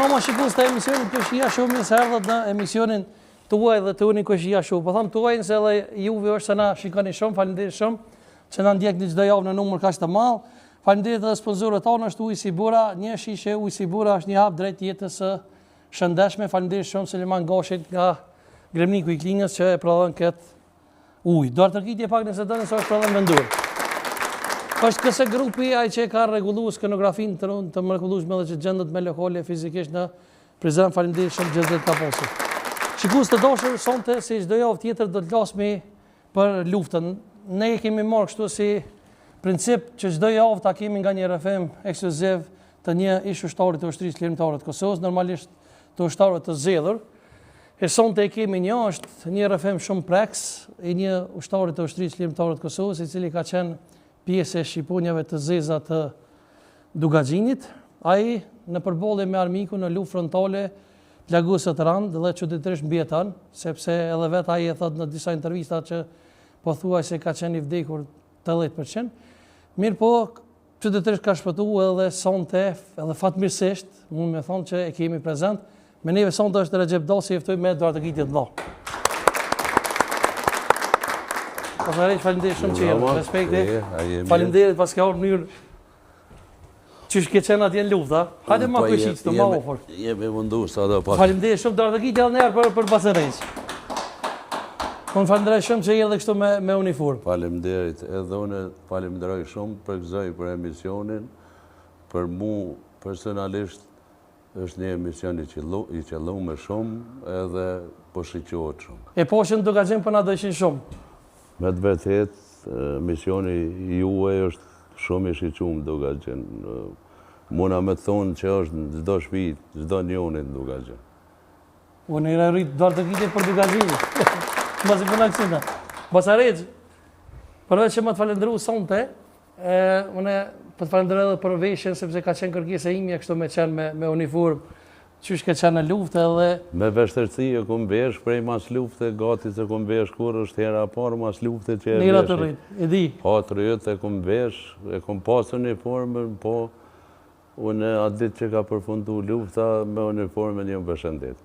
Astronomo shikus të emisionin Këshia Show, mirë se erdhët në emisionin tuaj dhe të unë Këshia Show. Po thamë tuaj se edhe juve është se na shikoni shumë, faleminderit shumë që na ndjekni çdo javë në numër kaq të madh. Faleminderit edhe sponsorët tonë, është Ujë Sibura, një shishe Ujë Sibura është një hap drejt jetës së shëndetshme. Faleminderit shumë Seliman Gashit nga Gremniku i Klinës që e prodhon këtë ujë. Do të rkitje pak nëse doni se është prodhon vendur. Është këse grupi ai që ka rregulluar skenografinë të mrekullueshme dhe që gjendet me lokale fizikisht në Prizren. Faleminderit shumë gjithë ka pasur. Shikues të dashur, sonte si çdo javë tjetër do të flasmi për luftën. Ne kemi marrë kështu si princip që çdo javë ta kemi nga një RFM ekskluziv të një ish ushtari të ushtrisë lirimtare të Kosovës, normalisht të ushtarëve të zgjedhur. Sonte e kemi një është një RFM shumë preks i një ushtari të ushtrisë lirimtare të Kosovës, i cili ka qenë pjesë e shqiponjave të zeza të Dugaxhinit. Ai në përballje me armikun në luftë frontale plagosë të rëndë dhe çuditërisht mbijeton, sepse edhe vet ai e thot në disa intervista që pothuajse ka qenë i vdekur 80%. Mirë po, çuditërisht ka shpëtuar edhe sonte, edhe fatmirësisht, mund me thonë që e kemi prezant. Me neve sonte është Recep Dasi, i ftoj me Eduard Gitje të vëlla. Faleminderit shumë që jeni. Respekti. Faleminderit pas ka mënyrë. Çish ke qenë atje në luftë, a? Hajde më kushit të më afër. Jemi munduar sa do pak. Faleminderit shumë Eduard Gitje edhe herë për Basarëç. Falenderoj shumë që jeni këtu me uniformë. Faleminderit. Edhe unë falenderoj shumë për për emisionin. Për mua personalisht është një emision i qelluar me shumë edhe po shiqohet shumë. E po që në Dugaxhin po na dëshin shumë. Me të vërtet, misioni juaj është shumë i shiquar në Dugaxhin. Muna me thonë që është në çdo shtëpi, çdo njoni në Dugaxhin. Unë i rrit Eduard Gitje për Dugaxhin. Mos i punoj kësina. Basarëç, përveç që më të falenderoj sonte, unë po të falenderoj edhe për veshjen sepse ka qenë kërkesa ime kështu me qenë me uniformë. Qysh ke qenë në luftë edhe... Me vështërsi e kom vesh, prej mas luftë, gati se kom vesh kur është hera parë mas luftë që e vesh. Nira të rritë, e di. Po të rritë e kom vesh, e kom pasë uniformën, po unë atë ditë që ka përfundu lufta me uniformën një përshëndet.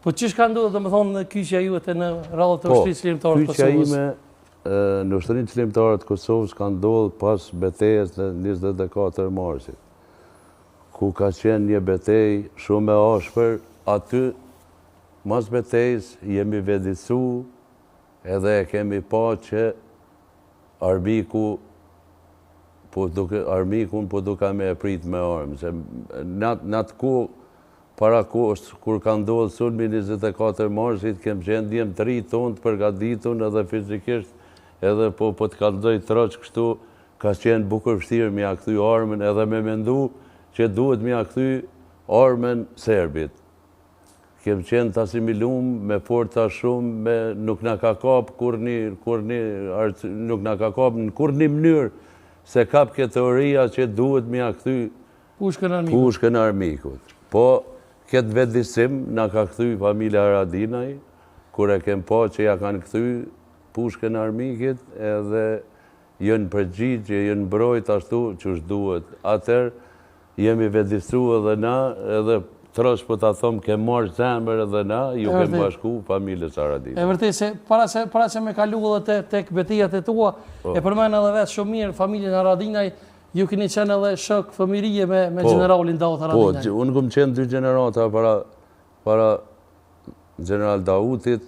Po qysh ka ndodhur domethënë në kyçja juete në radhë të ushtrisë lirimtare të Kosovës? Kyçja ime në ushtrisë lirimtare të Kosovës ka ndodhur pas betejës në 24 marsit, ku ka qenë një betej shumë e ashpër. Aty, mas betejës, jemi vedicu edhe e kemi pa që armikun po duka me e prit me armë. Në atë ku, para kohës, kur ka ndodhë sulmi 24 marsit, kem qenë djemë 3 tonë të përgatitun edhe fizikisht, edhe po të kaldoj troq kështu, ka qenë bukur vështirë me a kthy armën edhe me mendu që duhet me a kthy armën Serbit. Kem qenë të asimilum me forca shumë, nuk na ka kap nuk na ka kap në kur një mënyrë se kap këtë teoria që duhet me a kthy pushkën armikut. Po, këtë vetëdisim na ka kthy familja Haradinaj, kur e kem pa që ja kanë kthy pushkën armikit edhe jënë përgjigje, jënë mbrojt ashtu që është duhet. Atër, jemi vedistru edhe na, edhe trosh po ta thom ke marrë zemër edhe na, ju kem bashku familjes Haradinaj. E vërtet se para se me kalu edhe tek betejat e tua, e përmend edhe vetë shumë mirë familjen Haradinaj, ju keni qenë edhe shok fëmijërie me generalin Daut Haradinaj. Po, unë kom qenë 2 gjenerata para general Dautit,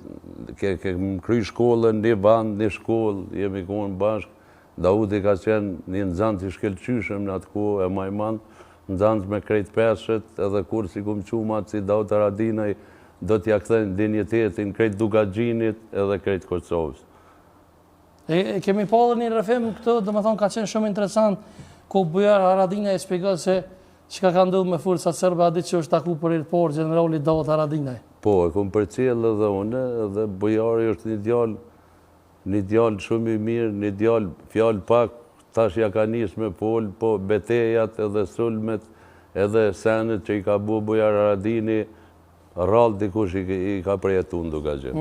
kem kry shkollën, një band, një shkollë, jemi konë bashkë. Dauti ka qenë një nxënës i shkëlqyshëm në atë kohë e majman, nxënës me krejt peshët, edhe kur si kum qumat si Daut Haradinaj, do t'ja kthejnë dinjitetin krejt Dugaxhinit edhe krejt Kosovës. Kemi pa edhe një RFM këto, domethënë ka qenë shumë interesant, ku bujar Haradinaj e shpjegoi se çka ka ndodhur me forcat serbe a ditë që është taku për por generali Daut Haradinaj. Po, e kom përcjell edhe unë, edhe bujari është një djalë shumë i mirë, një djalë fjalë pak, tash ja ka nisë me pol, po betejat edhe sulmet, edhe senet që i ka bu bujar Haradini, rrallë dikush i ka përjetu në Dugaxhin.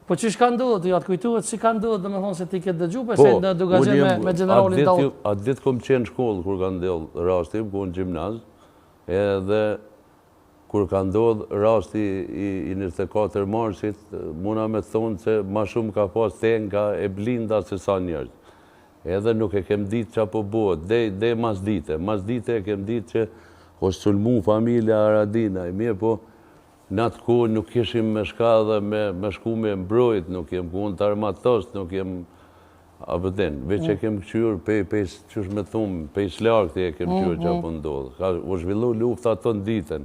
Po çish ka ndodhur, ja të kujtohet si ka ndodhur, domethënë se ti ke dëgjuar se në Dugaxhin me generalin Daut. Atë ditë kom qenë në shkollë kur ka ndodhur rasti, ku në gjimnaz, edhe kur ka ndodhë rasti i 24 marsit, muna me thonë që ma shumë ka pas tenka e blinda se sa njerëz. Edhe nuk e kem ditë që apo bëhet, dhe mas dite e kem ditë që është sulmu familja Haradinaj, mirë po në atë kohë nuk ishim me shka dhe me shku me mbrojt, nuk jem ku të armatost, nuk jem apëten, veç e kem këqyrë qësh me thumë, pej slarkti e kem këqyrë që apo ndodhë. U zhvillu lufta të në ditën,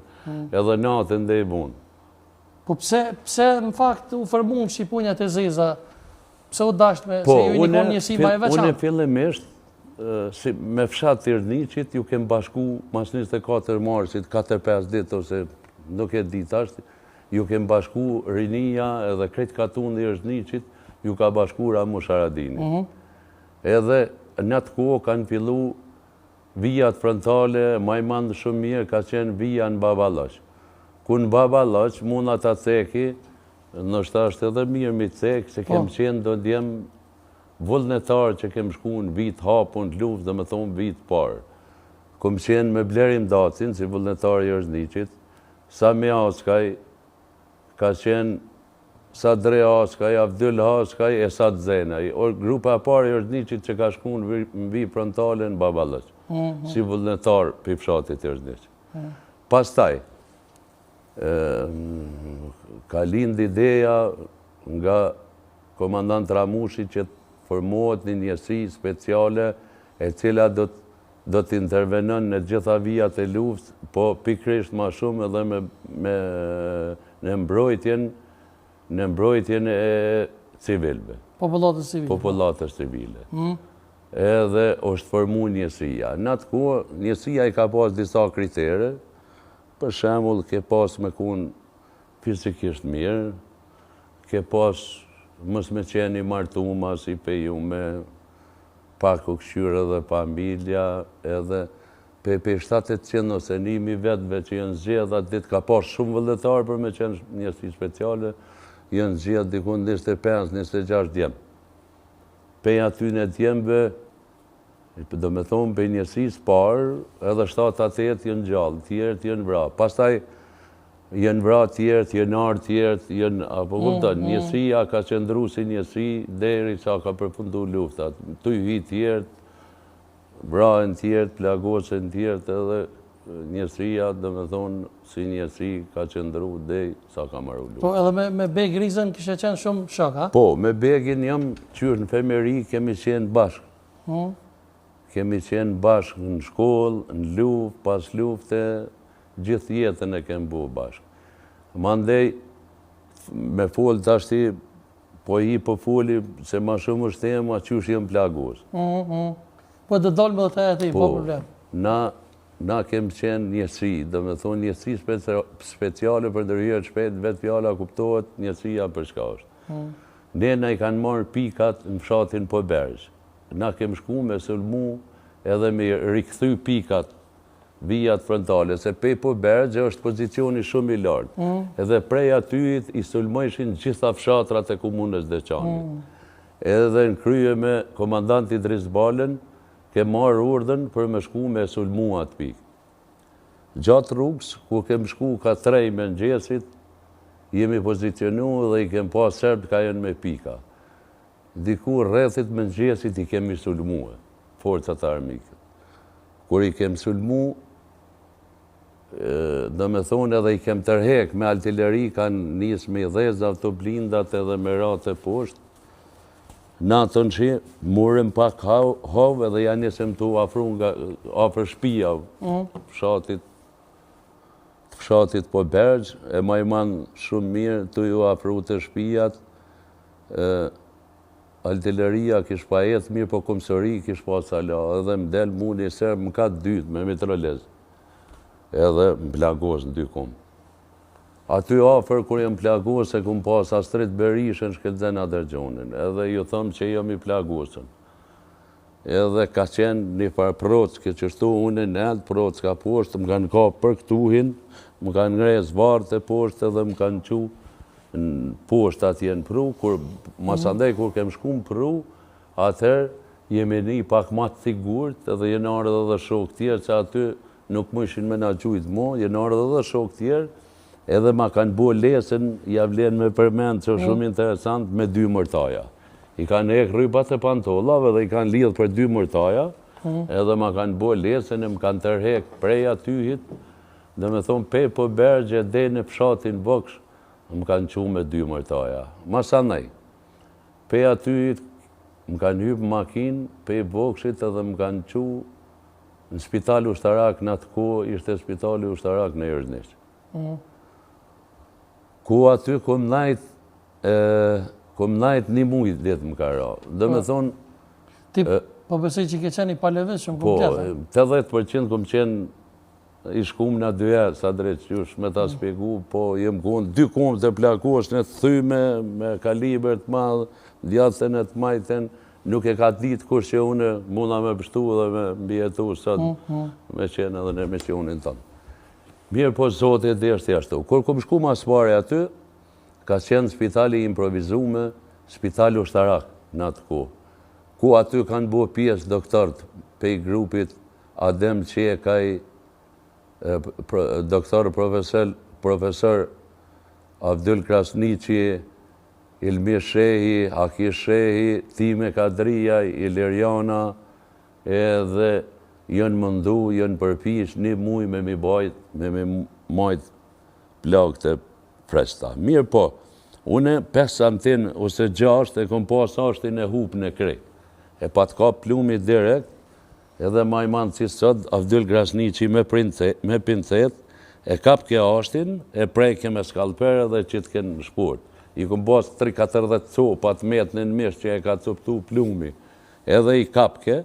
edhe natën dhe i bunë. Po pse në fakt u formuan Shqipunjat e Zeza? Pse u dasht me se ju një njësi ma e veçan? Unë e fillimisht, me fshat Tirniqit, ju kem bashku mas 24 marsit, 4-5 dit, ose nuk e dit ashtë, ju kem bashku Rinia edhe krejt katundi Tirniqit, ju ka bashku Ramush Haradini. Edhe në atë kohë kanë fillu vijat frontale, ma i mandë shumë mirë, ka qenë vija në Baballaq. Ku në Baballaq, mund ata ceki, nështë ashtë edhe mirë mi cekë, se kem qenë do djem vullnetarë që kem shku në vit hapun të luft, dhe me thonë vit parë. Kem qenë me Blerim Dacin, si vullnetarë i Tirniqit, Sami Askaj, ka qenë Sadre Askaj, Abdul Askaj, e Sad Zenaj. Grupa parë i Tirniqit që ka shku në vi frontale në Baballaq, si vullnetarë për fshatit Tirniqit. Pastaj, ka lind ideja nga komandant Ramushi që formohet një njësi speciale e cila do të intervenon në gjitha vijat e luft, po pikrisht ma shumë edhe në mbrojtjen e civilve. Popullatës civile. Edhe është formu njësia. Në atë kohë, njësia i ka pas disa kritere, për shembull, ke pas me kun fizikisht mirë, ke pas mës me qeni martuma si pe ju me pak u këshyrë edhe familja, edhe pe 700 ose 1000 vetëve që jenë zgjedh atë ditë, ka pas shumë vëllëtarë për me qenë njësi speciale, jenë zgjedh dikun 25-26 djemë. Pe aty në djemëve, do me thonë, për njësis parë, edhe 7-8 jenë gjallë, tjerët jenë vra. Pastaj, jenë vra tjerët, jenë arë tjerët, jenë, apo kupton, njësia ka qëndru si njësi, deri sa ka përfundu luftat. Tu hi tjerët, vrajnë tjerët, plagosën tjerët, edhe njësia, do me thonë, si njësi ka qëndru, deri sa ka marru luftat. Po, edhe me Beg Rizën kështë qenë shumë shok, ha? Po, me Begin jam qyrë në femeri, kemi qenë bashkë. Kemi qenë bashkë në shkollë, në luft, pas lufte, gjithë jetën e kemë bu bashkë. Mandej, me folë të ashti, po i po foli, se ma shumë është tema, qysh jem plagos. Po dhe dollë me dhe të e ti, po problem. Na kemë qenë njësi, dhe me thonë njësi speciale për ndërhyrë shpejt, vetë fjala kuptohet, njësia për shka është. Ne na i kanë marrë pikat në fshatin po bergjë. Na kem shku me sulmu edhe me rikëthy pikat vijat frontale, se pej po bergjë është pozicioni shumë i lartë. Edhe prej atyit i sulmojshin gjitha fshatrat e komunës Deçanit. Edhe në krye me komandanti Idris Balen, ke marrë urdhën për me shku me sulmu atë pikë. Gjatë rrugës, ku kem shku ka 3 me mëngjesit, jemi pozicionu dhe i kem pas serbë ka jenë me pika. Dikur rrethit me mëngjesit i kemi sulmue, forcat armike. Kur i kem sulmu, do me thonë edhe i kem tërhek me artilleri, kanë njës me dheza të blindat edhe me rate poshtë. Natën që murëm pak havë edhe janë njësëm të afru nga afër shpia fshatit po bergjë, e ma i manë shumë mirë të ju afru të shpijat, artilleria kish pa jetë mirë, po komësori kish pa sala, edhe më delë mu një serë më ka 2 me mitralez, edhe më plagos në 2 kumë. Aty afer, kur jem plagos, e kum pas Astrit Berishën shkelzen Adergjonin, edhe ju thëmë që jam i plagosën. Edhe ka qenë një farë procke, që shtu unë në elë procka poshtë, më kanë ka për këtuhin, më kanë ngrejës vartë e poshtë, edhe më kanë qu në poshtë atje në pru, kur masandej kur kem shku në pru, atëherë jemi një pak ma të sigurt, edhe jenë arë edhe shok tjerë që aty nuk më ishin me na gjujt mo, jenë ardhë dhe shok tjerë, edhe ma kanë bo lesën, javlen me përmend që shumë interesant, me 2 mërtaja. I kanë ek rrypat e pantollave dhe i kanë lidhë për 2 mërtaja, edhe ma kanë bo lesën e më kanë tërhek prej atyhit, dhe me thonë pe po bergje dhe në fshatin Voksh, më kanë qu me 2 mërtaja. Masanej, pe atyhit më kanë hypë makinë, pe Vokshit edhe më kanë qu në spital ushtarak në atë kohë, ishte spitali ushtarak në Erznisht. Ku aty kom najt 1 muj letë më ka ra. Dhe me thonë... Ti po besoj që ke qenë i palevishëm Po, komplet? 80% kom qenë i shkum në 2 herë, sa drejt qysh me ta spjegu, po jem konë 2 komë të plakosh në të thyme, me kaliber të madhë, djatën e të majten, nuk e ka ditë kur që une munda me pështu dhe me mbjetu sot me qenë edhe në emisionin tonë. Mirë po zotit dhe është jashtu. Kur kom shku mas pare aty, ka qenë spitali improvizume, spitali ushtarak në atë ku. Ku aty kanë bo pjesë doktorët pej grupit Adem Qekaj, doktor profesor Abdul Krasniqi, Ilmi Shehi, Haki Shehi, Time Kadrijaj, Iliriana, edhe jënë mëndu, jënë përpish 1 muj me mi bajt, me mi majt plak të fresta. Mirë po, une 5 santin ose 6 e kom pas ashtin e hup në krej. E pat ka plumi direkt, edhe majman si sot, Abdul Krasniqi me pincet, e kap ke ashtin, e prejke me skalpere dhe qitken në shpurt. I kom pas 3-40 copat metën në mish që e ka coptu plumi, edhe i kapke,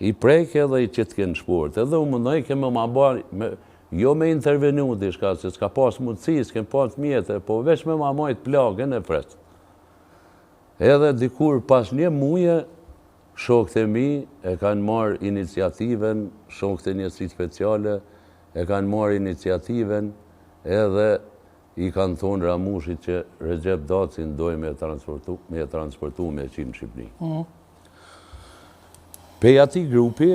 i prejke dhe i qitken në shpurt. Edhe u mundoj ke me ma bari, jo me intervenu dishka, se s'ka pas mundësi, s'kem pas mjetër, po veç me ma majt plagën e fresht. Edhe dikur pas 1 muje, shokët e mi e kanë marrë iniciativen, shokët e njësit speciale, e kanë marrë iniciativen, edhe i kanë thonë Ramushit që Recep Dacin doj me transportu me qinë në Shqipëni. Pe ati grupi,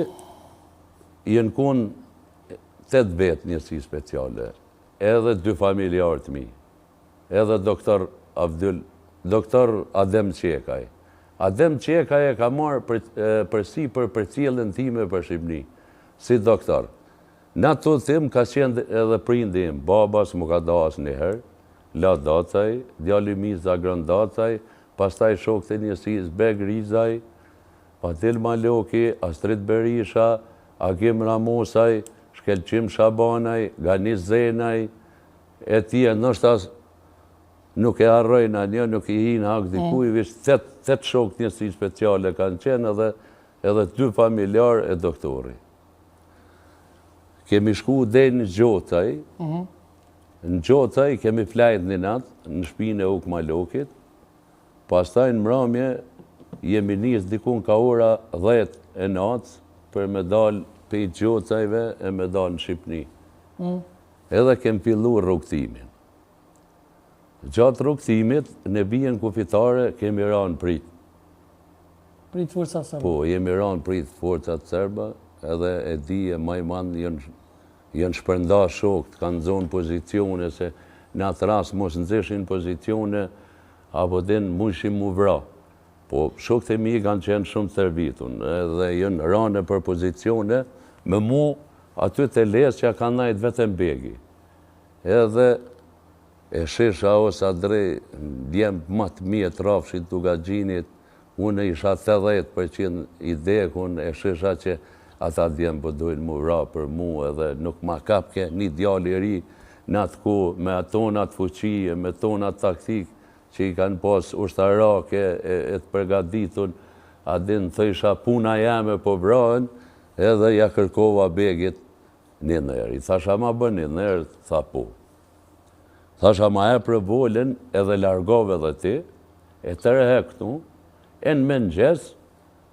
jenë konë 8 vetë njësi speciale, edhe 2 familjarë të mi, edhe doktor Adem Qekaj. Adem Qekaj e ka marrë përsi për cilën time për Shqipëni, si doktor. Në ato tim ka qenë edhe prindim, babas më ka das njëherë, La Dacaj, djali mi Zagron Dacaj, pastaj shokët e njësis Beg Rizaj, Fatil Maloki, Astrid Berisha, Akim Ramosaj, Shkelqim Shabanaj, Ganis Zenaj, e tje, nështas nuk e arrojna një, nuk i hinë hak dikuj, visht 8 shokët njësi speciale kanë qenë edhe 2 familjar e doktori. Kemi shku dhe në Gjotaj, në Gjotaj kemi flajt një natë në shpinë e Uk Malokit, pastaj në mramje jemi njës dikun ka ora 10 e natës për me dalë pe i Gjotajve e me dalë në Shqipëni. Edhe kemi fillu rrugtimin. Gjatë rrugtimit, në bijen kufitare kemi ranë prit. Prit forcat serba? Po, jemi ranë prit forcat serba, edhe e di e majman jënë shpërnda shokët, kanë zonë pozicione, se në atë ras mos nëzishin pozicione, apo din mushim mu vra. Po shokët e mi kanë qenë shumë servitun, edhe jënë rane për pozicione, me mu aty të lesë që kanë najtë vetëm begi. Edhe e shisha ose adrej, djemë matë mjetë rafshit të gagjinit, unë isha 80% i dekun, e shisha që ata djemë për dojnë mu ra për mu edhe nuk ma kapke një djali ri në atë ku me atonat fuqie, me tonat taktik që i kanë pas ushtarake e të përgaditun, a din thësha puna jame po vrajnë edhe ja kërkova begit 1 nërë. I thasha ma bën 1 nërë, tha po. Thasha ma e për volën edhe largove dhe ti, e të rehe këtu, e në mëngjes,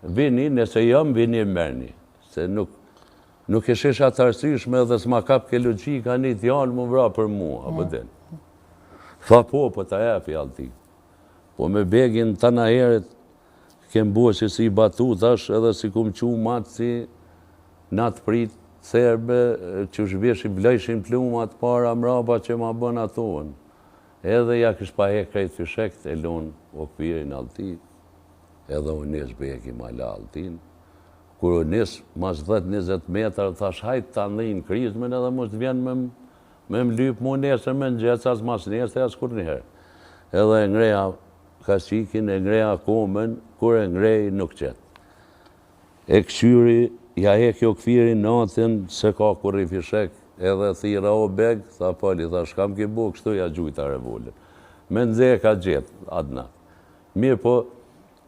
vini, nëse jam, vini mërni. Se nuk e shisha të arsyshme dhe s'ma kap ke logika një djallë më vra për mu, apo din. Tha po të e fjallë ti. Po me begin të na heret, kem bo që si batu, thash edhe si kum qu matë si natë prit, serbe që shvjeshin vlejshin plumat para mrapa që ma bën atonë. Edhe ja kish pa hek krejt fyshekt, e lonë o këpirin alti, edhe unë nisë beki ma la altin. Kur unë nisë mas 10-20 metër, thash hajt të andhin krizmen edhe mos të vjen me më lypë mu nesër me në gjecë as mas nesër as kur njëherë. Edhe e ngreja kasikin, e ngreja komen, kur e ngrej nuk qetë. E këshyri, ja hek jo këfirin natën, se ka kur i fishek, edhe thira o beg, tha pali, tha shkam ki bu, kështu ja gjujta revolën. Me nëzhe ka gjetë, adna. Mirë po,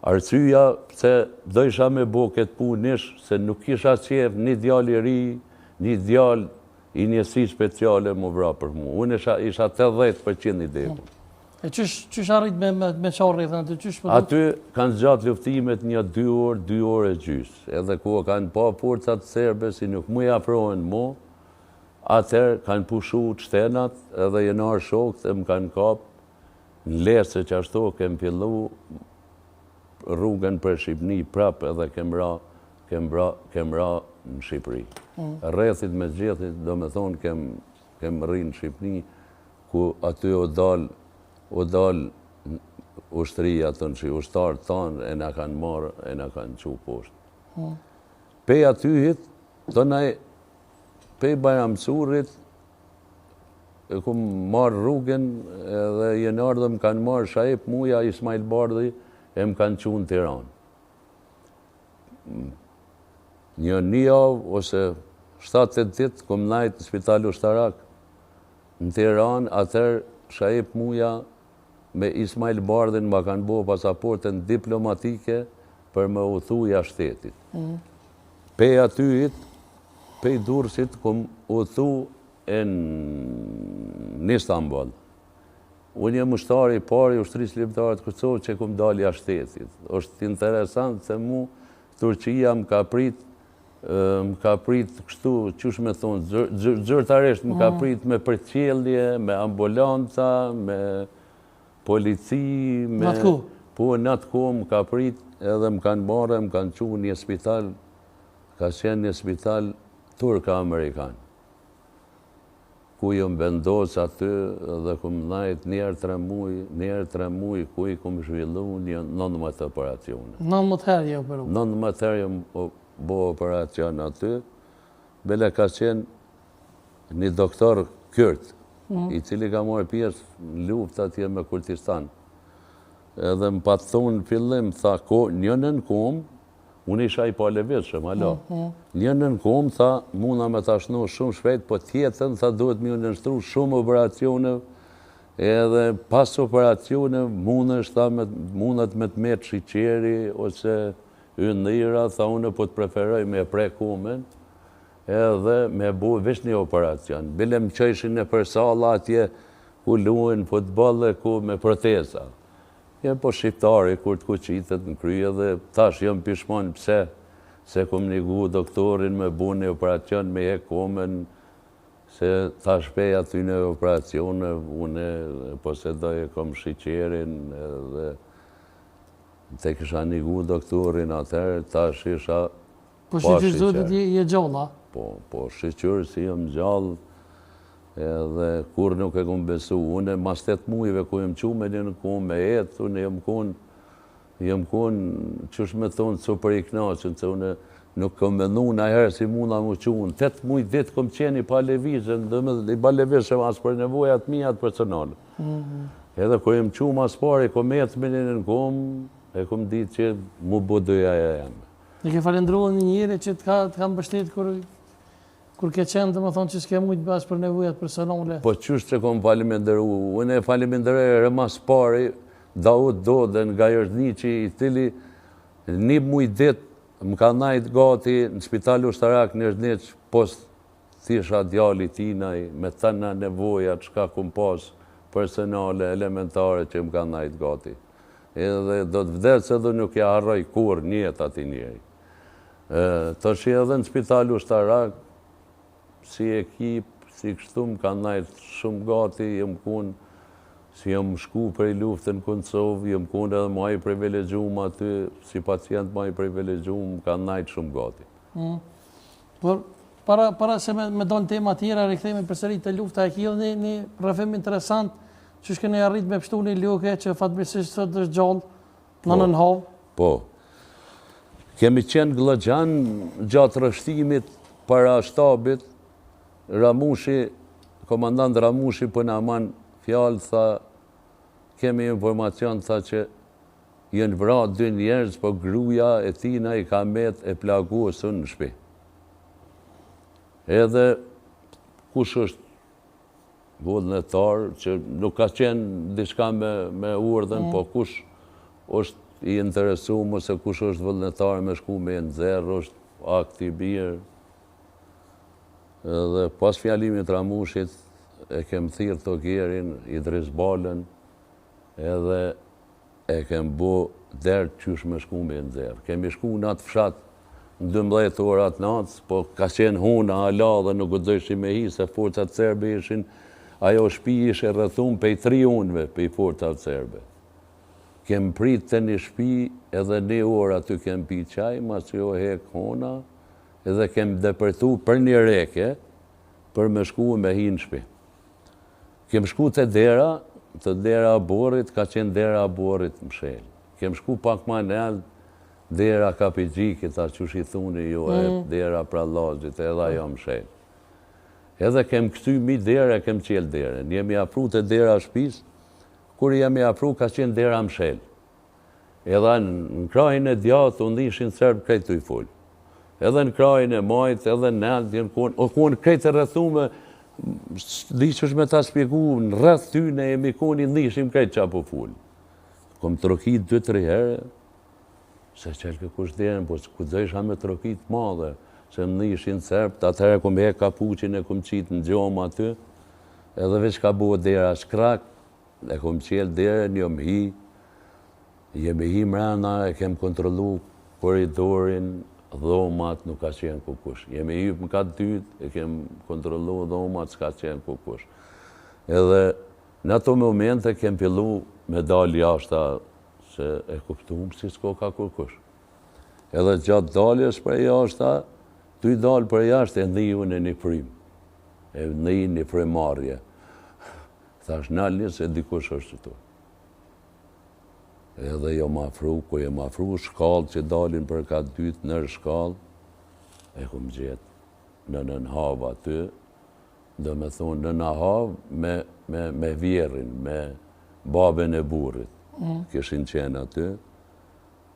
arsyja se do isha me bu këtë punish, se nuk isha qef një djall i ri, një djall i njësi speciale më vra për mu. Unë isha 80% i deku. E qysh arrit me qarë rrethën aty? Aty kanë gjatë luftimet një 2 orë e gjysë. Edhe ku kanë pa forcat serbe si nuk mu jafrohen mu, atër kanë pushu qtenat edhe jenar shokët e më kanë kapë në lesë që ashtu kem fillu rrugën për Shqipni prapë edhe kem ra në Shqipëri. Rrethit me gjithit, do me thonë kem rri në Shqipni, ku aty o dal ushtëria tënë që ushtarë tanë e na kanë marë, e na kanë qu poshtë. Pej atyhit, tënaj, pej Bajramsurit, e ku marë rrugën edhe jenardë më kanë marë Shaip Muja, Ismail Bardhi, e më kanë qu në Tiranë. Një javë ose 7-8 ditë, kom najtë në Spitalu Ushtarak në Tiranë, atër Shaip Muja me Ismail Bardhin ma kanë bo pasaportën diplomatike për me uthuja shtetit. Pej atyit, pej Durrësit, kom uthu e në Istanbul. Unë jem ushtari i pari ushtrisë ligjvërtare të Kosovës që kom dalja shtetit. Është interesant se mu Turqia më ka prit kështu, qysh me thonë, zyrtarisht më ka prit me përqelje, me ambulanca, me polici, me... Po, në atë ku më ka prit edhe më kanë marrë, më kanë qu një spital, ka qenë një spital turka-amerikan, ku ju më vendos aty dhe ku më najt njerë 3 muj, ku i ku më zhvillu një 19 operacione. 19 herë je operu? 19 herë bo operacion aty, bele ka qenë një doktor Kyrt, i cili ka marrë pjesë në luft atje me Kurdistan. Edhe më patë thonë në fillim, tha, njënën kom, unë isha i palevishëm, alo. Njënën kom, tha, muna me tashnu shumë shpejt, po tjetën, tha, duhet mi unë nështru shumë operacione, edhe pas operacione, mundet me të metë shiqeri, ose yndira, tha, unë po të preferoj me pre komen, edhe me bu vesh një operacion. Bile më qëshin në përsala atje, ku luën futbolle, ku me proteza. Po shqiptari, kur të kuqitet në kryje, dhe tash jam pishmon pse, se kom një gu doktorin me bu një operacion, me e komen, se tash pej aty në operacione, une posedoj e kom shiqerin, edhe te kisha një gu doktorin atër, tash isha po shqyqyrë zotit je gjalla? Po shqyqyrë si jem gjallë, edhe kur nuk e kom besu. Une mas 8 mujve ku jem qu me një në kom me jetë, une jem kon, qësh me thonë, super i knaqën, se une nuk kom menu në herë si muna mu qunë. 8 muj ditë kom qeni pa levizën, dhe i pa levizën as për nevojat mijat personale. Edhe kur jem qu mas pari, kom jetë me një në kom, e kom ditë që mu budoja e jam. Në ke falendruar një njëri që të kam bështet kur ke qenë të më thonë që s'ke mujtë bas për nevojat personale? Po qështë që kom falimendru? Unë e falimendrejë mas pari, Daud Dodën nga Jërzniqi, i cili një muj ditë më ka najtë gati në Spitalu Ushtarak në Jërzniq, post thisha djali tinaj, me thëna nevojat, shka kum pas personale, elementare që më ka najtë gati. Edhe do të vdetë se dhe nuk ja harroj kur njët ati njeri. Të shi edhe në Spitalu Ushtarak, si ekip, si kështu më ka najtë shumë gati, jem kun, si jem shku për i luftën Kosovë, jem kun edhe ma i privilegjum aty, si pacient ma i privilegjum, më ka najtë shumë gati. Por, para se me dalë tema tjera, rikthehemi përsëri te lufta e Killë, një rrëfim interesant që shkeni arrit me pështu një luke që fatmirësisht sot është gjallë në nënhavë. Po. Kemi qenë Glogjan gjatë rrështimit para shtabit, Ramushi, komandant Ramushi për na man fjalë, tha, kemi informacion, tha që jenë vra 2 njerëz, po gruaja e tina i ka met e plaguesën në shtëpi. Edhe kush është vullnetar, që nuk ka qenë diçka me urdhën, po kush është i interesuar, ose kush është vullnetar me shku me nxerr, është akti i birë. Edhe pas fjalimit Ramushit, e kem thirrë Togerin, Idris Balën, edhe e kem bo derë qysh me shku me nxerr. Kemi shku në atë fshat në 12 orat natës, po ka qenë huna ala dhe nuk u dojshim me hi, se forcat serbe ishin, ajo shtëpi ishe rrethum pej 3 unëve, pej forcat serbe. Kem prit të një shtëpi, edhe 1 orë aty kem pi qaj, mas që jo hek hona, edhe kem depërtu për një reke, për me shku me hi në shtëpi. Kem shku të dera Borit, ka qenë dera Borit mshel. Kem shku pak ma nel, dera Kapigjikit, a që shi thuni jo, dera Prallazit, edhe ajo mshel. Edhe kem këty mi dera, kem qel deren. Jemi afru të dera shpis, kur jemi afru ka qenë dera mshel. Edhe në krajin e djatë, unë ishin serb krejtë të i full. Edhe në krajin e majt, edhe në nëllë, o konë krejtë e rrethume, di që është me ta spjegu, në rreth ty ne jemi koni nishim krejtë qa po full. Kom trokit 2-3 herë, se qelke kush derën, po ku dhejsha me trokit madhe, se më nishin serbt, atëherë kom hek kapuqin e kom qitë në gjoma aty, edhe veç ka bo dera shkrak, e kom qel derën, jemi hi mrena, e kem kontrolu koridorin, dhomat nuk ka qenë kukush. Jemi hyp në katë dytë, e kem kontrolu dhomat, s'ka qenë kukush. Edhe në ato momente kem fillu me dalë jashta, se e kuptum si s'ko ka kukush. Edhe gjatë daljes për jashta, tu i dalë për jashtë e ndihun e një prim. E ndihun një primarje. Thash nalje se dikush është qëtu. Edhe jo ma afru, ku jo ma afru shkallë që dalin për ka dytë nër shkallë, e ku më gjetë në nënhavë aty, do me thonë në nënhavë me vjerin, me babën e burit, kishin qenë aty,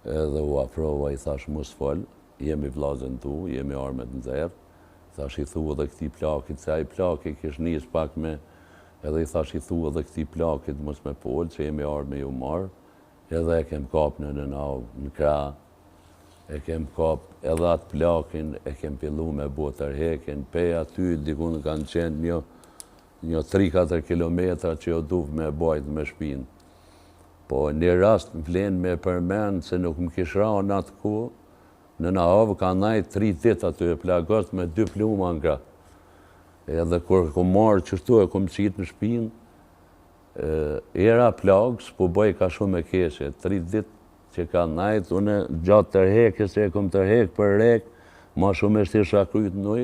edhe u afrova i thash mos fol, jemi vlazën tu, jemi armet në zerë, thash i thu edhe këti plakit, se a i plakit kish njës pak me, edhe i thash i thu edhe këti plakit mos me pol, që jemi arme ju marë, edhe e kem kap në nënavë, në kra, e kem kap edhe atë plakin, e kem pillu me bo tërhekin, pe aty dikun kanë qenë një 3-4 kilometra që jo duv me bajt me shpinë. Po një rast më vlen me përmen se nuk më kishra në atë ku, në Nahavë ka najt 3 dit aty e plagos me 2 pluma nga. Edhe kur kom marrë qështu e kom qitë në shpinë, era plagës, po bëj ka shumë e keshe, 3 dit që ka najt, une gjatë tërhekës e kom tërhek për rek, ma shumë e shtisha kryt në uj,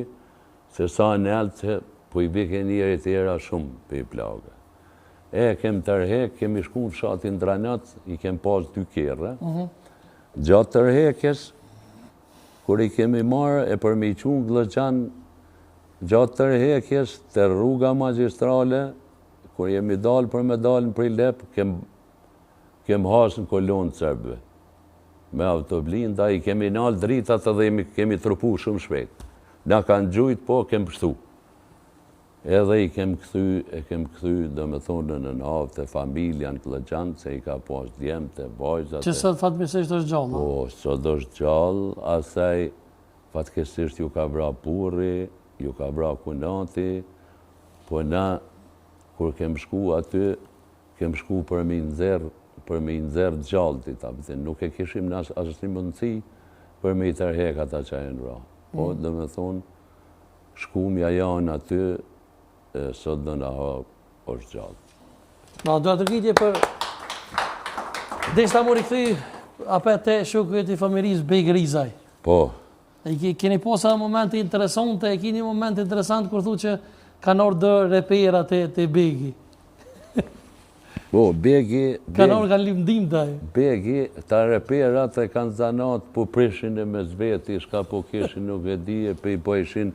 se sa në altë që po i bike njerit era shumë për i plagë. E kem tërhek, kemi shku në fshatin Dranat, i kem pas 2 kere, gjatë tërhekës, kur i kemi marrë e për me i qunë Glogjan, gjatë tërhekës të rruga magistrale, kur jemi dalë për me dalë në Prilep, kem hasë në kolonë të serbëve. Me autoblinda, i kemi nalë dritat edhe kemi trupu shumë shpejt. Na kanë gjujt, po kem pështu. Edhe i kem këthy, do me thonë në navë të familja në Glogjan, se i ka pas djemë të vajzat. Që sot fatmirësisht është gjallë? Po, sot është gjallë, asaj fatkesisht ju ka vra burri, ju ka vra kunati, po na, kur kem shku aty, kem shku për me nxerr gjallëtit, nuk e kishim në asë një mundësi për me i tërhek ata që e në ra. Po, dhe me thonë, shkumja janë aty, sot dhe në hapë është gjallë. Ma, do të rritje për... Deshta mori këthy, apet te shukët i familjës Bej Grizaj. Po. Keni posa momente interesante, e keni moment interesant kur thu që kanë orë dë repera të Begi. Po, Begi... Kanë orë kanë limdim taj. Begi, ta reperat e kanë zanat po prishin e me zveti, shka po kishin nuk e di, e pe i po ishin,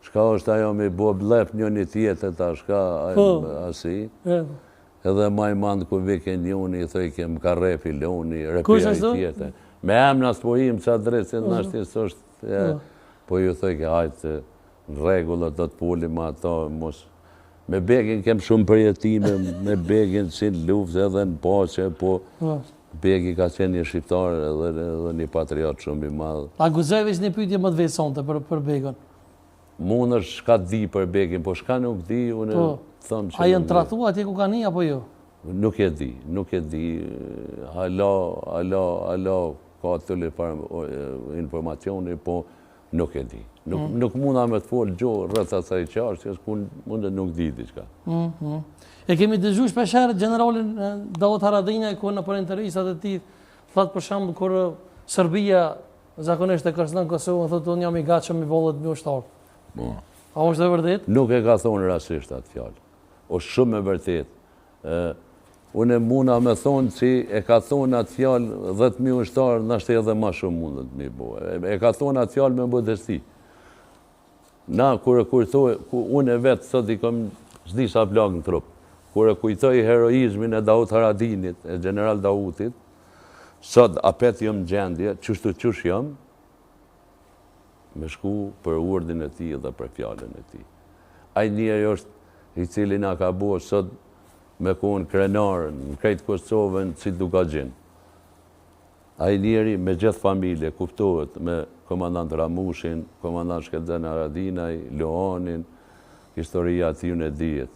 shka është ajo me bo blef njën i tjetët, a shka asi. Edhe maj mandë ku vike njoni, i thoi kem ka repi loni, repera i tjetët. Me emna s'po im që adresin në ashtis është, po ju thoi ke hajtë në regullët do të pulim ato, mos... Me Begin kem shumë përjetime, me Begin si në luft edhe në pache, po Begi ka qenë një shqiptar edhe një patriot shumë i madhë. A Guzevish një pyetje më të vetë sonte për Begun? Mund është shka di për Begin, po shka nuk di, unë thëmë që... A jenë tratu atje ku ka një, apo jo? Nuk e di. Alo, ka të të informacioni, po nuk e di. Nuk munda me të folë gjohë rrët asaj qarë, që mundë nuk di diçka. E kemi dëgju shpesherë generalin Davut Haradinaj, ku në për intervistat e ti, thëtë për shambë, kur Serbia zakonisht e kërcënon Kosovën, thotë unë jam i gatshëm i vollet me ushtarë. A është e vërtet? Nuk e ka thonë rasisht atë fjallë. Është shumë e vërtet. Unë muna me thonë që e ka thonë atë fjallë 10.000 ushtarë, nështë edhe ma shumë mundët mi bo. E ka thonë atë fjallë me modesti. Na, kur thoi, unë e vetë, sot i kom zdi sa plak në trup, kur e kujtoj heroizmin e Davut Haradinit, e general Davutit, sot apet jam gjendje, qështu qësh jam, me shku për urdin e ti dhe për fjallën e ti. Aj njeri është i cili na ka bo sot me konë krenarën, në krejtë Kosovën, si duka gjinë. Aj njeri me gjithë familje, kuptohet me komandant Ramushin, komandant Shkelzen Haradinaj, Loanin, historia ati unë e dijet.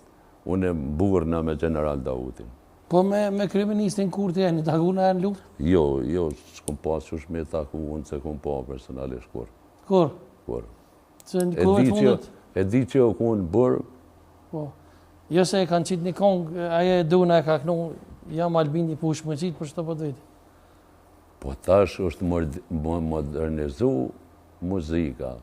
Unë e mburna me general Davutin. Po me kriministin Kurti e një takuna e në luft? Jo, s'kom pas që shme taku unë se kom pa personalisht kur. Kur? Kur. E di që o kun bërë. Po. Jo se e kanë qitë një kongë, aje e duna e ka kënu, jam Albini po shme qitë për shto për dhejtë. Po tash është modernizu muzika.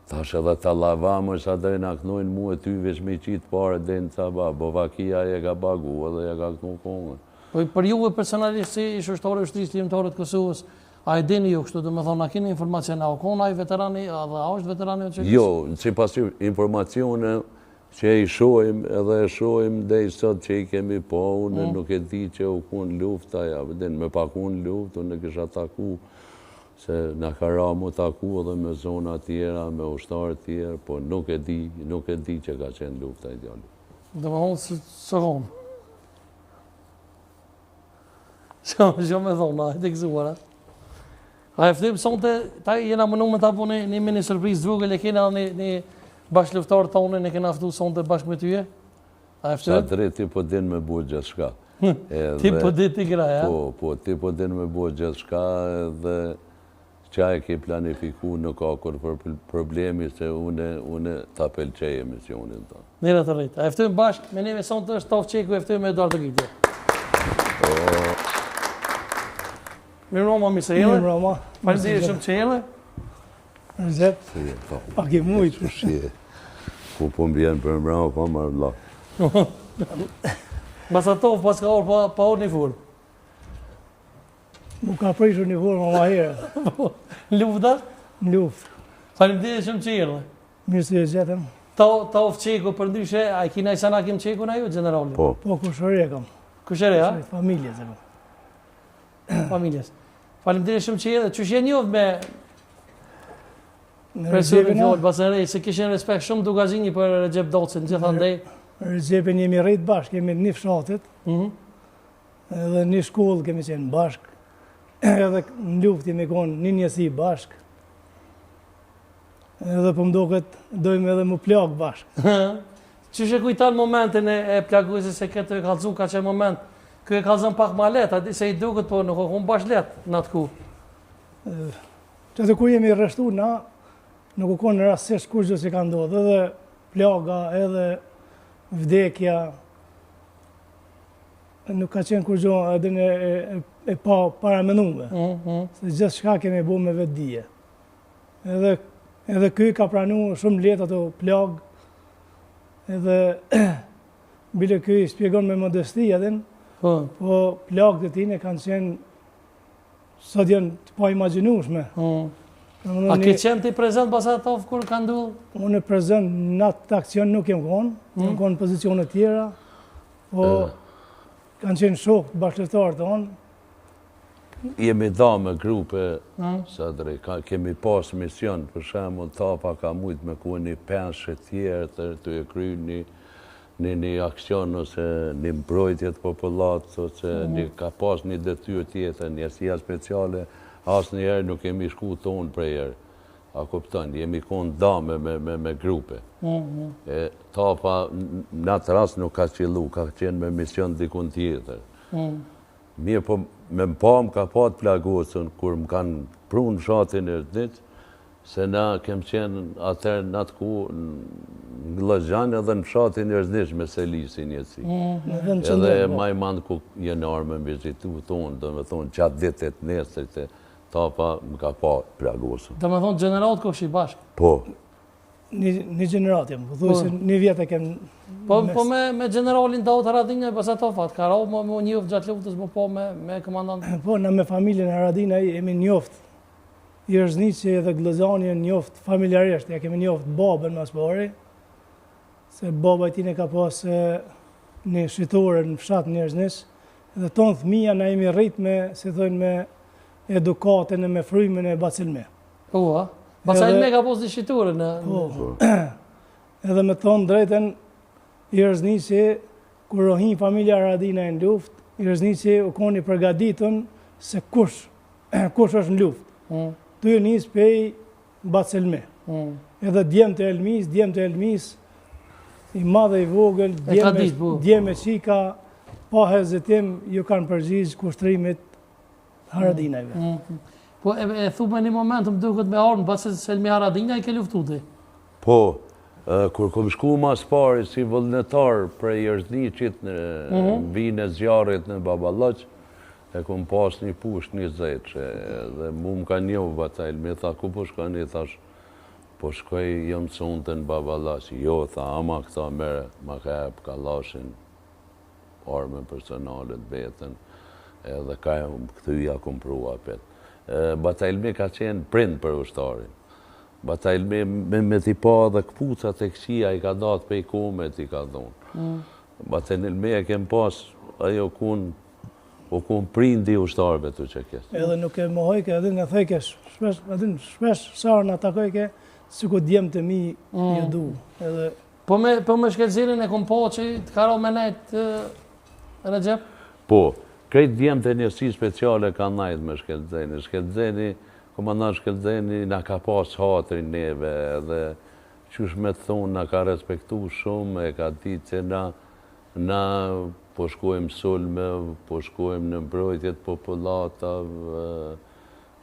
Tash edhe të lavamër sa dhe nga knojnë mu e ty veç me qitë pare dhe në caba, Bovakia e ka bagu edhe e ka knu kongën. Po për juve personalisht si ish ushtore ushtrisë limtarët Kosovës, a e dini ju kështu, dhe me thonë, a keni informacion, a o kona i veterani, a dhe a është veterani o që Jo, që pas informacione që i shojmë edhe e shojmë dhe i sot që i kemi po, unë nuk e di që u kun lufta, me pakun luft, unë e kisha taku, se në ka ra mu taku edhe me zona tjera, me ushtarë tjera, po nuk e di që ka qenë lufta ideali. Dhe me thonë së ronë. Që me thonë, a e të këzuara. A e fëtim sonte, ta jena mënu me ta po një mini surprizë dvogël, e kena një bashkë luftarë tonë, ne kena fëtu sonte bashkë me tyje? A e fëtim? Sa të ti po din me bo gjithë shka. Ti po din t'i graja? Po, ti po din me bo gjithë shka dhe qa e ke planifiku nuk ka kur problemi se une ta pelqej emisionin ta. Nire të rritë. A e fëtim bashkë, me neve sonte është Taf Qeku, e fëtim me Eduardo Gjitje. Mirë Roma, misë e jelë. Mirë Roma. Falënderi shumë që jelë. Rëzep, pak i mujtë. Ku po mbjenë për mbrama, pa marë vla. Basa Taf pas ka orë pa orë një furë. Mu ka prishur një furë ma herë. Lufta? Në luft. Falënderi shumë që jelë. Mirë si e gjetëm. Taf Qeku për ndryshe, a i kina i sana kim Qeku na ju, generali? Po. Po, kushore kam. Kushere, ja? Familje, se kam. Familjes. Faleminderit shumë që edhe, që shenë njovë me Në personin fjallë Basërej, se kishen respekt shumë Dugazini për Recep Docin, gjithandej. Recepin jemi rritë bashkë, jemi një fshatit, edhe një shkollë kemi qenë bashkë, edhe në luft jemi konë një njësi bashkë, edhe për mdoket dojmë edhe mu plakë bashkë. Që shë kujtan momentin e plaguzit se këtë e kalzu ka qenë moment, kjo e kalzën pak ma let, se i duket po nuk o bash let në atë ku. Që të ku jemi rreshtu na, nuk u konë rastësisht kur gjë që ka ndodhë, edhe plaga, edhe vdekja, nuk ka qenë kur gjë edhe e paramenume, se gjithë shka kemi bu me vetë dije. Edhe ky ka pranu shumë lehtë ato plagë, edhe bile ky i shpjegon me modesti edhe, po plagët e tine kanë qenë sot janë të pa imagjinueshme. A ke qenë ti prezent Basatov kur ka ndodhur? Unë prezent në atë aksion nuk jem konë, nuk konë pozicione tjera, po kanë qenë shokë bashkëtarë tonë. Jemi dha me grupe, Sadri, kemi pas mision, për shembull Tapa ka mujt me ku një penshe tjerë të e kry një aksion ose një mbrojtje të popullatës, ose ka pas një detyrë tjetër, njësia speciale, asë njerë nuk kemi shku tonë prejherë. A kupton, jemi konë dame me grupe. Tapa në atë rast nuk ka qëllu, ka qenë me mision dikun tjetër. Mirë po me më pam ka pat plagosën, kur më kanë prunë shatin e rëdnit, se na kem qenë atër në atë ku në Lëzhan edhe në shatin e rëdnit me Selisi njësi. Edhe maj mandë ku jenë arme më vizitu tonë, do me thonë qatë ditet nesërit e Tapa më ka pa plagosën. Do me thonë generat kështë i bashkë? Po. Një generat jem, po thuj se një vjetë e kem... Po me generalin Daut Haradinaj e Basatofat, ka rao më njoftë gjatë luftës, më po me komandant? Po, në me familjen Haradinaj jemi njoftë. Jerznici edhe Glozani e njoftë familjarisht, ja kemi njoftë babën mas pari, se baba i tine ka pas një shqitore në fshatë në Jerznis, dhe tonë thmija na jemi rritë me, si thojnë, me edukatën e me frymën e Bacilme. Bacilme ka pos një shqitore në... Po, edhe me thonë drejten, Jerznici, kur rohin familja Haradinaj në luft, Jerznici u koni përgaditën se kush është në luft. Tu e njës pej Bacilme. Edhe djemë të Elmis, i madhe i vogël, djemë e qika, pa hezitim, ju kanë përgjizë kushtrimit Haradinajve. Po e thume një moment më duket me armë, Bacilme Haradinaj ke luftu ti? Po, kur kom shku mas pari si vullnetar për Jerznicit në vinë e zjarit në Baballaq, e kom pas një push 20 që dhe mu më ka njohë Bacilme, tha ku po shkoj një, thash po shkoj jam cunte në Baballaq, jo, tha ama këta mere, ma ka hep kallashin, armën personalet vetën, edhe ka këthyja kom prua petë. Bacilme ka qenë prind për ushtarin. Bacilme me t'i pa dhe këpucat e këqia i ka datë pej komet i ka dhonë. Bacilme e kem pas, ajo kun prindi ushtarve të që kesë. Edhe nuk e mohojke, edhe nga thejke, shpesh sarë në atakojke, si ku djemë të mi një du. Po me shkelzirin e kom po që të karo me nejtë Recep? Po, krejt djemë të njësi speciale ka najtë me shkelzeni. Shkelzeni, komandant Shkelzeni, na ka pas hatrin neve edhe qysh me të thonë, na ka respektu shumë, e ka ditë që na po shkojmë sulme, po shkojmë në mbrojtjet populata,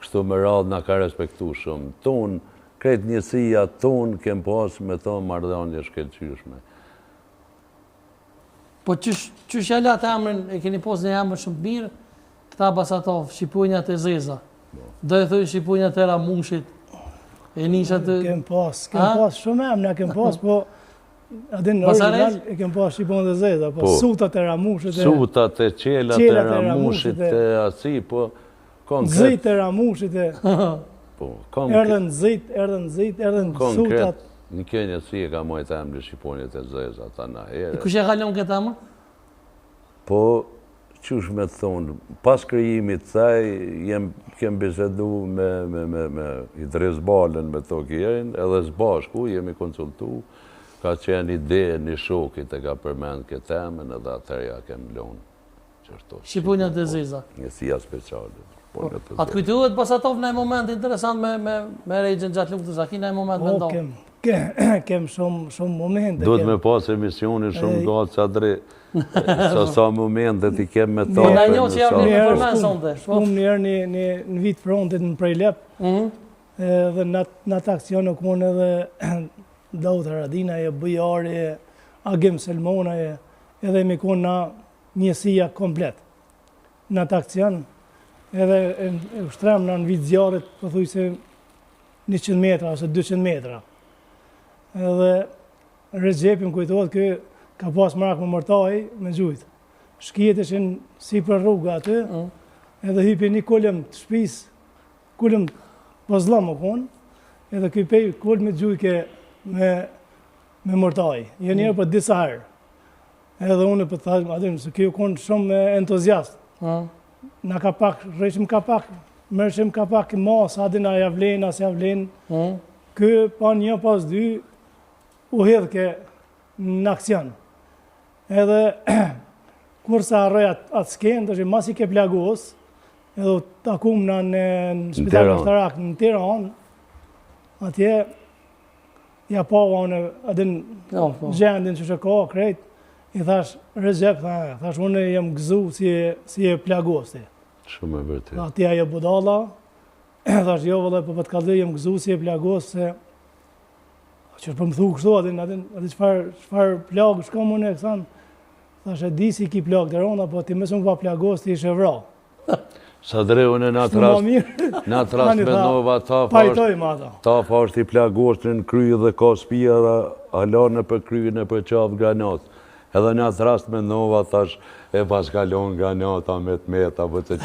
kështu më radhë na ka respektu shumë. Tonë, krejt njësia tonë kem pas me thonë marrëdhënie shkelqyshme. Po qysh jalat emrin, e keni pos një emër shumë mirë, këta Basatov, Shqipunjat e Zeza. Do e thuj Shqipunjat e Ramushit, e nishat të... Kem pas shumë emna, kem pas, po adin në original e kem pas Shqipunjat e Zeza, po Sutat e Ramushit e... Sutat e Qelat e Ramushit e asi, po... Zit e Ramushit e... Erdhen Zit, erdhen Sutat... Konkret, në Kenja si e ka mojtë emri Shqipunjat e Zeza, ta na herë... Kush e kalon këtë emër? Po, qysh me të thonë, pas krijimit saj, kem bisedu me Idris Balën me Tokjerin, edhe zbashku jemi konsultu, ka qenë ide një shokit e ka përmend këtë emën, edhe atërja kem lonë. Shqipunjat e Zeza. Njësia speciale. Atë kujtuhet Basatov në e moment interesant me rejgjën gjatë luftës, a ki në e moment me ndohë? Kem shumë momente. Duhet me pas emisioni shumë gati që adre, sa momentet i kem me tapë. Në një që jam një përmen sonde. Shumë njerë në vit frontit në Prejlep, dhe në atë aksion në konë edhe Daut Haradinaj, Bujari, Agim Selmonaj, edhe me konë në njësia komplet. Në atë aksion, edhe ushtrem në vit zjarit, përthuj se 100 metra ose 200 metra. Edhe Recep kujtohet kë ka pas mrak me mërtaj me gjujt. Shkijet ishin si për rrugë aty, edhe hypi një kulëm të shpis, kulëm pozlam më konë, edhe këj pej kulëm me gjujke me mërtaj. Jo njerë për disa herë. Edhe unë për thashmë, adin, se kjo konë shumë entuziast. Na ka pak, rreshim ka pak, mërshim ka pak mas, adin a javlen, as javlen. Kë pa një pas dy, u hedhke në aksion. Edhe kur sa arroj atë skenë, të që mas i ke plagos, edhe u takum në spital Kaftarak në Tiranë, atje, ja pava unë, adin gjendin që ka krejt, i thash, Recep, thash, unë jem gëzu si e plagos ti. Shumë e vërtet. Atje ajo budalla, thash, jo vëllai, po të kallë jem gëzu si e plagos, se që për më thu kështu, adin qëfar plagë shkom unë e kësan, thash e di si ki plagë të rona, po ti mësë më pa plagos ti ishe vra. Sa dre unë në atë rast me nova, ta fasht i plagos në kryë dhe ka spia dhe alane për kryë në për qafë granat. Edhe në atë rast me nova, thash, e pas kalon granata me të meta, për të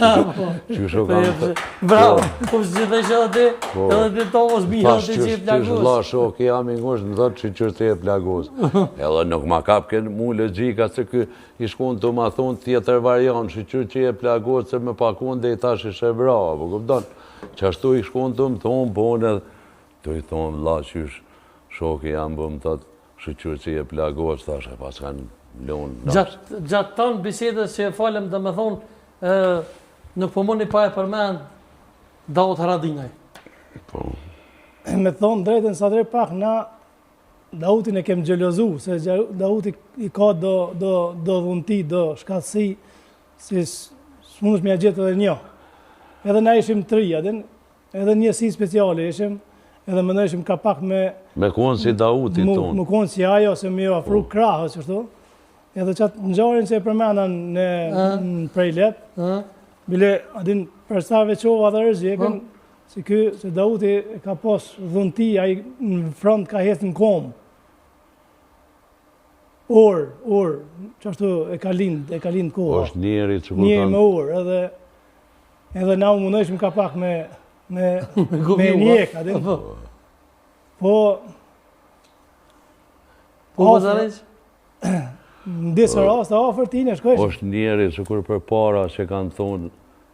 që shokan. Bravo, po që të ishe dhe ti, edhe të tovës bihë të që i plagos. Tash, la shok, jam i ngosht, në thotë që të e plagos. Edhe nuk ma kapken mu logjika, se kë i shkon të ma thonë tjetër variant, që e plagos, se me pakon dhe i tash ishe brava, po këpëton. Që ashtu i shkon të më thonë, po në të i thonë, la qysh, shok jam bë më thotë, që e plagos, tash e pas kanë lonë. Gjatë tonë bisedës që e falem dhe me thonë, nuk po mundi pa e përmend Daut Haradinaj. Me thonë drejten sa drejt pak, na Dautin e kem gjelozu, se Dauti i ka do dhunti, do shkatësi, si s'mundesh me ja gjetë edhe një. Edhe na ishim tri, edhe njësi speciale ishim, edhe më nëshim ka pak me konë si Dauti tonë. Me konë si ajo, se me jo afru krahës, qështu. Edhe qatë në gjarin që e përmenan në prej lep, bile adin përstave qova dhe Recepin, se Dauti ka pos dhunti, a i në front ka hes në komë. Orë, qashtu e ka lind koha. është njeri që njeri me orë, edhe na u mundëshim ka pak me njek, adin. Po Zareq? Në disë rast, afer tine shkojshë. është njeri që kur për para që kanë thonë,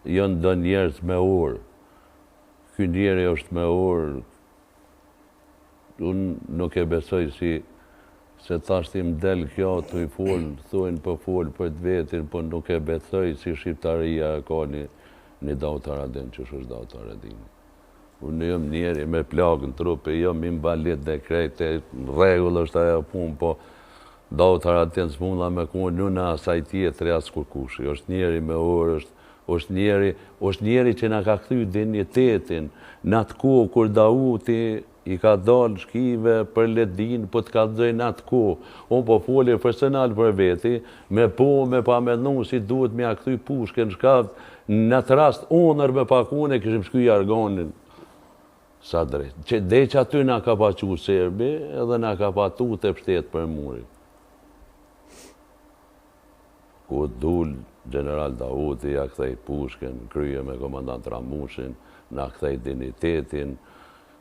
jënë dë njerës me orë. Ky njeri është me orë, unë nuk e besoj si se tashtim del kjo të i folë, thujnë për folë për të vetin, për nuk e besoj si shqiptaria ka një Daut Haradin që është Daut Haradin. Unë jëmë njeri me plagë në trupe, jëmë i mbalit dhe krejt, regull është ajo punë, po Daut Haradin s'munda me konë në në asaj tjetëri as kurkushi. është njeri me orë, është njeri që nga ka këthy dinjitetin, në atë kohë kur Dauti i ka dalë shkive për ledin, po të ka dhëjnë në atë kohë. Unë po folje personal për veti, me pa menu si duhet me a këthy pushke në shkaft, në atë rast onër me pakune, këshim shkuj argonin. Sa drejt. Dhe që aty nga ka pa qu Serbi, edhe nga ka pa tu të pështet për murit. Ku dul General Dauti, ja kthej pushken, kryje me komandant Ramushin, na kthej dignitetin,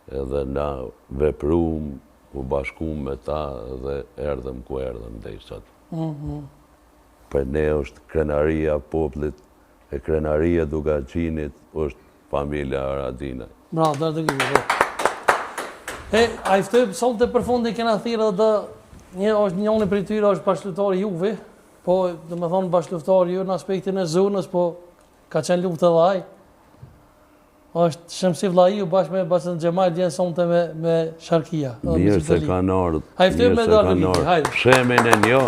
edhe na veprum, u bashkum me ta dhe erdhëm ku erdhëm dhe i sot. Për ne është krenaria poplit, e krenaria Dugaçinit është familja Haradinaj. Bravo, dhe të gjithë. A i ftëj, son të përfundi kena thirë dhe njëni për i tyre është bashkëluftari juve, po dhe me thonë bashkëluftari ju në aspektin e zonës, po ka qenë luftë edhe aj. është Shemsi Vllai bashkë me Basen Xhemal djenë sonte me Sharkia. Mirë se kanë ardhur. Hajde ftoj me dalë. Hajde. Shemin e njo.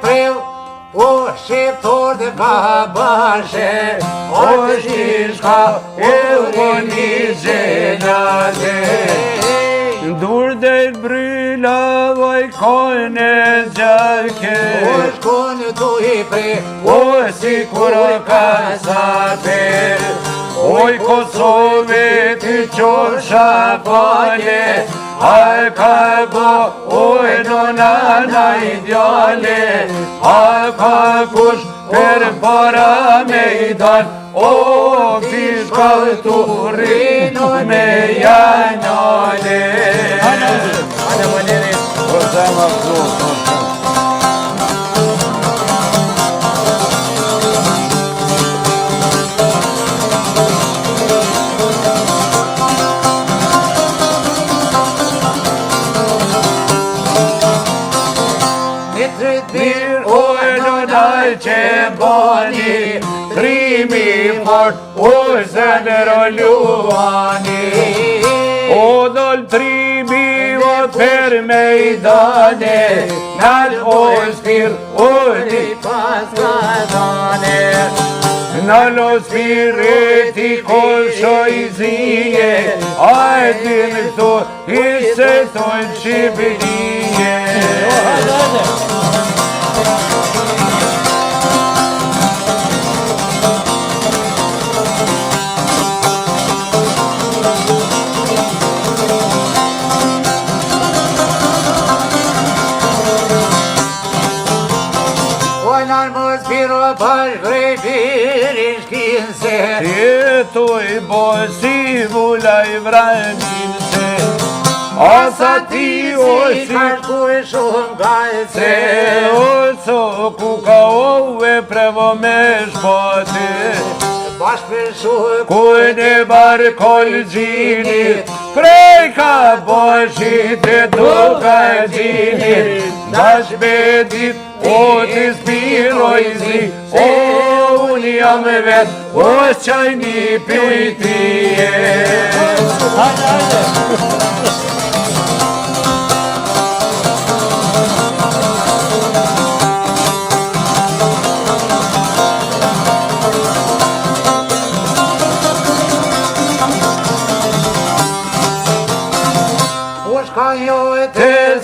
preu, o shqiptor dhe babashe, o të shishka e u një gjenate. Dur dhe bryla vaj kone zjarke, O shkone tu i pre, o si kura kasape, oj Kosove ti qosha pale, a ka bo, oj nonana ideale, a ka kush per para me i dan, o fishka tu rinu me janale. Hajde Valeri. O zema këtu. Që bani, trimi fort, o zënër o luani. O dol trimi o per mejdane, nal o spir o një pas kadane. Nal o spiriti kosho i zije, ajdin këto ishe tonë Shqipërie. Toj bo si vula i vranin se, asa ti o si ku e shumë gajse, o so ku ka ove prevo me shpate, bashkë për shumë ku në barkol gjinit, prej ka boshit e duka gjinit, dash bedit o të spiroj zi, o unë jam vet, o qajni pjujtije.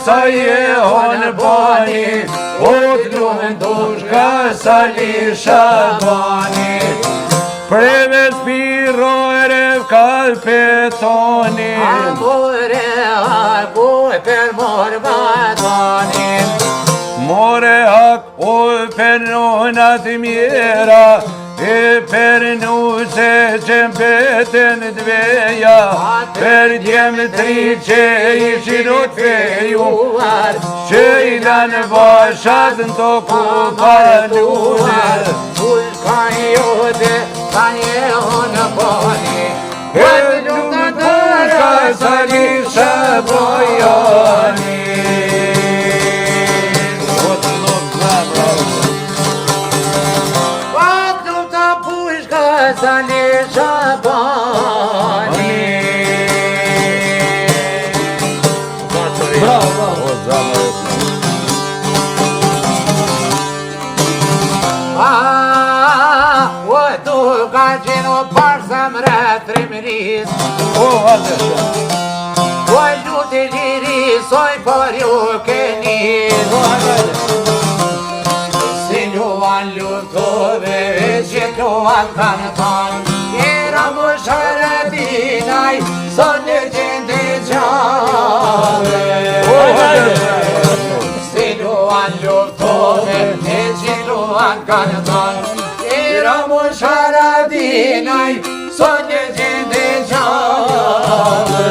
Sa je honë bani, o të lumen dushka sa li shabani. Preve spirojre kal petoni, amore aku per mor batoni. More hak o per nonat mjera, e per nuse që mbeten dveja, per djem tri që ishin o të fejuar, që i lanë vashat në to ku paluar. Ush ka jote, ka një honë bani, e nuk të duka sa lisha bojani. sa li shabani. Bravo, O tu ka qenë parë mre trimëris, o lutë liri soj për ju keni, si luan lutove që luan kanë tanë, era më sharatinaj, son në gjende gjave. Si luan lutove që luan kanë tanë, era më sharatinaj, son në gjende gjave.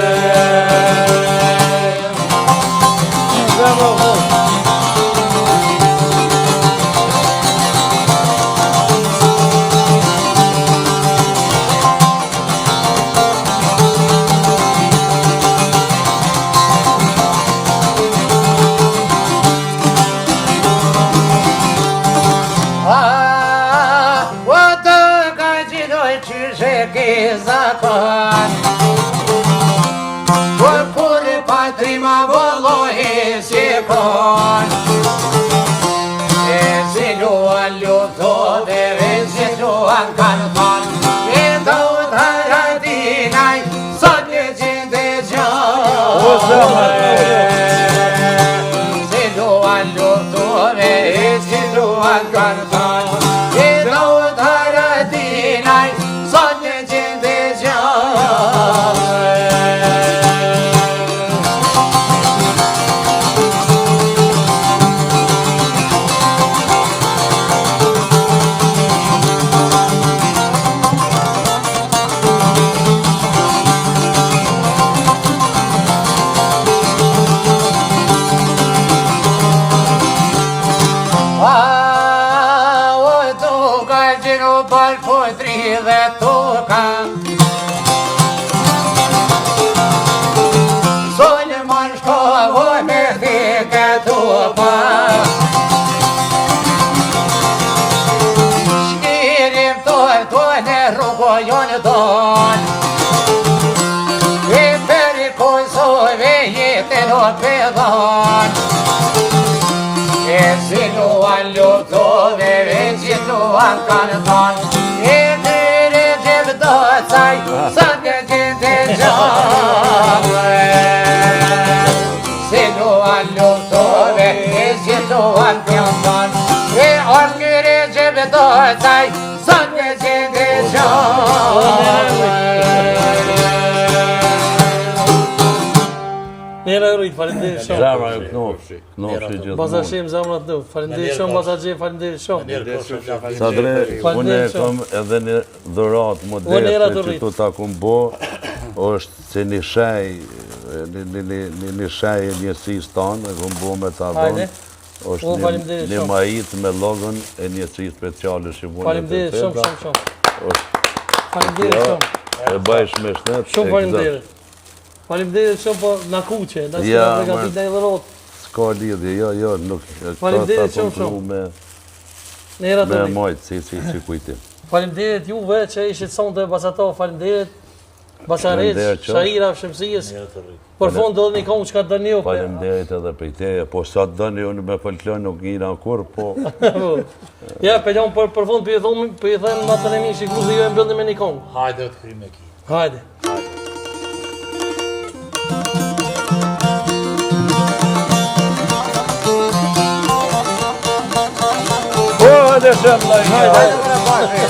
Zakon Por pure patrima volohi si kon E luan kanë thonë, e do të Haradinaj, sot një gjinde gjanë. Si luan luftove, e që luan kanë thonë, e do të Haradinaj, sot një gjinde gjanë. Dhe toka Zonjë man shkova me thike topa Shkirim tonë rrugojon don I perikojzove jetën o pedon E si luan luftove, e që luan kanë thonë Saj, sot një gjinde gjanë Si luan luftove, e që luan pjambon E është kërë gjebe dojë saj, sot një gjinde gjanë Nera rujt, falenderit shumë. Zemra e knofshi gjithmonë. Bazashim zemra të nuftë, falenderit shumë, Bazagje, falenderit shumë. Sadre, unë e kam edhe një dhurat modeste që tu ta kum bo, është se një shaj e njësis tanë, e kum bo me ta dhonë, është një majit me logon e njësis speciale Shqipune. Falenderit shumë. Falenderit shumë. E bajsh me shnet. Shumë falenderit. Falimderit shumë po në kuqe, në që në regatit në i dhërot. S'ka lidhje, jo, nuk. Falimderit shumë. Me majtë, si kujtim. Falimderit juve që ishit sonde basato, falimderit. Basareq, Shahira, Shemsijës. Për fund do dhe një konë që ka të dëni ju. Falimderit edhe për teje, po sa të dëni unë me folklon nuk njëra kur, po. Ja, pelon për fund për i thënë në të nëmi shikuzi ju e mbëllë me një konë. Hajde të kry me ki. Hajde. Hajde shumë lajnë. Hajde më bashkë.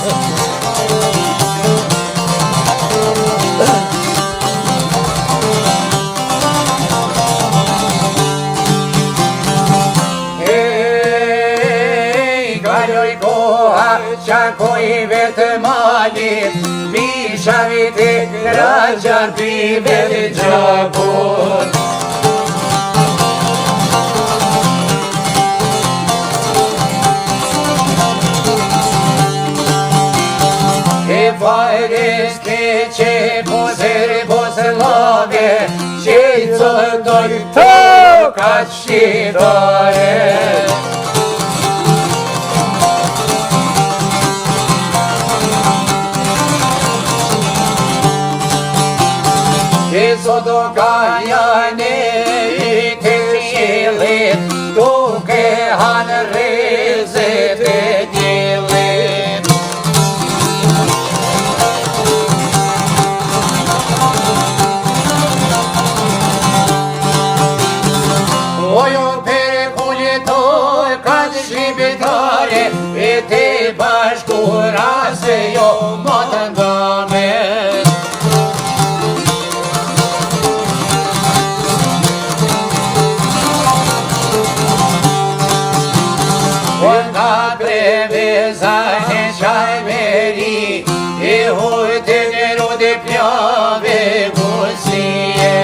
Kaloj koha, qakoj vetë malit, pisha vite graçar pive dhe gjabot. E fajres ke që posër lave, që i cëtoj toka shqiptare. Që soto ka janë i të qillit, duke hanë rezet e gjillit. Ojo për kulletoj ka të shqipitare, e te bashkura se jo më të ndame. Nga prevezaj e qaj meri, e hujtë në rode pjave gusie.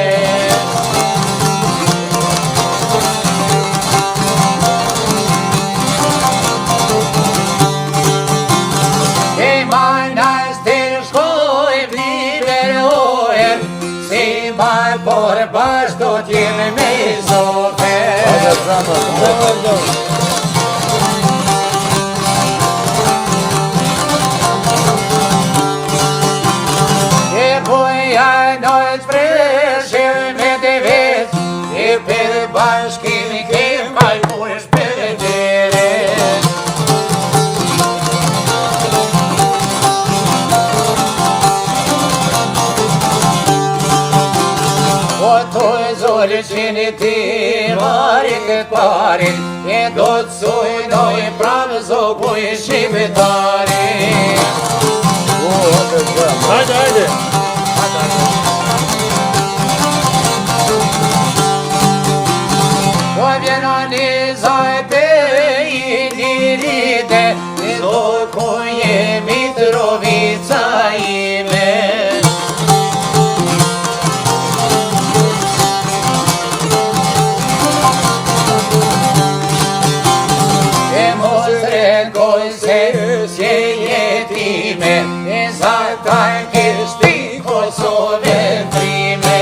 Por bash do t'jeme me zote. E buja nojt freshe me të veç, e për bashkimi kem kaj mush për dere. të zorë qeni ti marit këtë parin, e do të sujnoj pramë zoku i shqiptarin. Hajde, hajde! Po vjeno një zajpe i lirite, i do ku jemi Trovica ime. E mos rekoj se s'je jetime, e sa ta kishti Kosovën prime.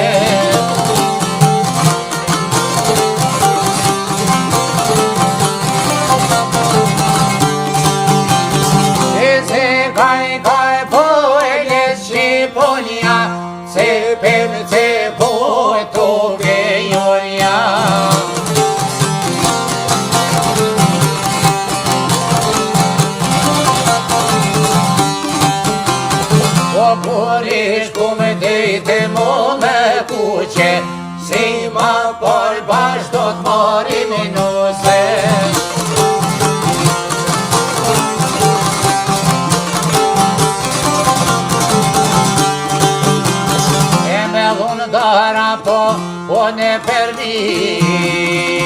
Se për të po të vejonja. Po kurish ku me dejte mo me kuqe, si ma por bash do të marim nuse. Dara po ne perdi